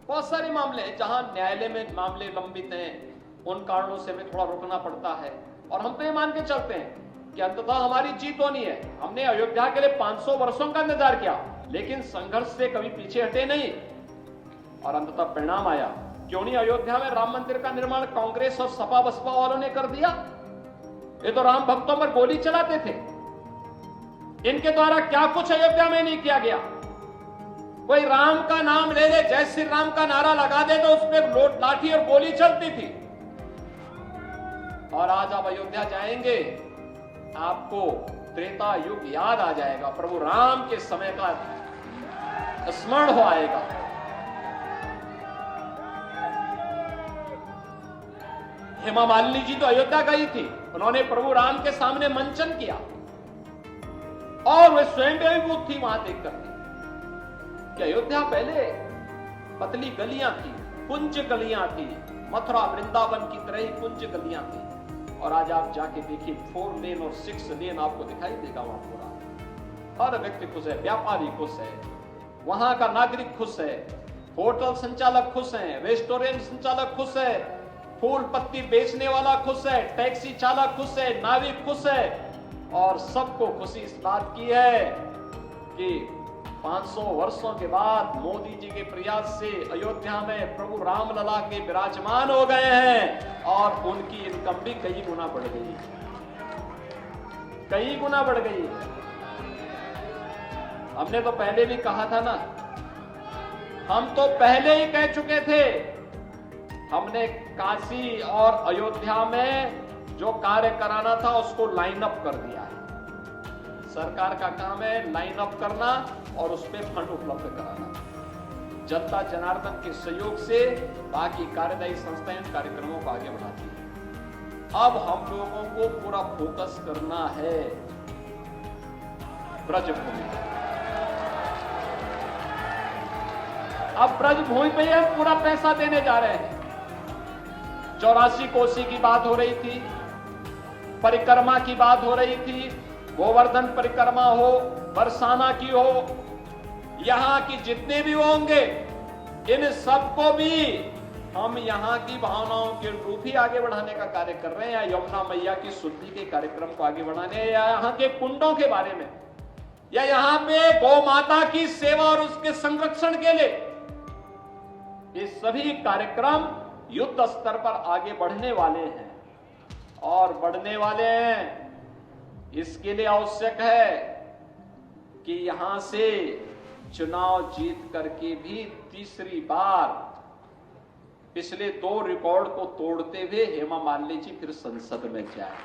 बहुत सारे मामले हैं जहां न्यायालय में मामले लंबित हैं, उन कारणों से हमें थोड़ा रुकना पड़ता है। और हम तो ये मान के चलते हैं कि अंततः हमारी जीत होनी है। हमने अयोध्या के लिए 500 वर्षों का इंतजार किया, लेकिन संघर्ष से कभी पीछे हटे नहीं, और अंततः परिणाम आया। क्यों नहीं अयोध्या में राम मंदिर का निर्माण कांग्रेस और सपा बसपा वालों ने कर दिया? ये तो राम भक्तों पर गोली चलाते थे। इनके द्वारा क्या कुछ अयोध्या में नहीं किया गया। कोई राम का नाम ले ले, जय श्री राम का नारा लगा दे तो उस पर लाठी और गोली चलती थी। और आज आप अयोध्या जाएंगे, आपको त्रेता युग याद आ जाएगा, प्रभु राम के समय का स्मरण हो आएगा। हेमा मालिनी जी तो अयोध्या गई थी, उन्होंने प्रभु राम के सामने मंचन किया और वे स्वयं अभिभूत थी वहां देख करके कि अयोध्या पहले पतली गलियां थी, कुंज गलियां थी, मथुरा वृंदावन की तरह ही कुंज गलियां थी। और आज आप जाके देखिए 4 लेन और 6 लेन आपको दिखाई देगा वहां पूरा। हर व्यक्ति खुश है, व्यापारी खुश है, वहां का नागरिक खुश है, होटल संचालक खुश है, रेस्टोरेंट संचालक खुश है, फूल पत्ती बेचने वाला खुश है, टैक्सी चालक खुश है, नाविक खुश है। और सबको खुशी इस बात की है कि 500 वर्षों के बाद मोदी जी के प्रयास से अयोध्या में प्रभु राम लला के विराजमान हो गए हैं और उनकी इनकम भी कई गुना बढ़ गई, कई गुना बढ़ गई। हमने तो पहले भी कहा था ना, हम तो पहले ही कह चुके थे। हमने काशी और अयोध्या में जो कार्य कराना था उसको लाइन अप कर दिया है। सरकार का काम है लाइन अप करना और उस पर फंड उपलब्ध कराना। जनता जनार्दन के सहयोग से बाकी कार्यदायी संस्थाएं कार्यक्रमों को आगे बढ़ाती है। अब हम लोगों को पूरा फोकस करना है ब्रजभूमि। अब ब्रजभूमि पे हम पूरा पैसा देने जा रहे हैं। 84 कोसी की बात हो रही थी, परिक्रमा की बात हो रही थी, गोवर्धन परिक्रमा हो, बरसाना की हो, यहां की जितने भी होंगे, इन सबको भी हम यहां की भावनाओं के रूप ही आगे बढ़ाने का कार्य कर रहे हैं। या यमुना मैया की शुद्धि के कार्यक्रम को आगे बढ़ाने, या यहां के कुंडों के बारे में, या यहां पे गौ माता की सेवा और उसके संरक्षण के लिए, ये सभी कार्यक्रम युद्ध स्तर पर आगे बढ़ने वाले हैं और बढ़ने वाले हैं। इसके लिए आवश्यक है कि यहां से चुनाव जीत करके भी तीसरी बार पिछले 2 रिकॉर्ड को तोड़ते हुए हेमा मालिनी जी फिर संसद में जाए।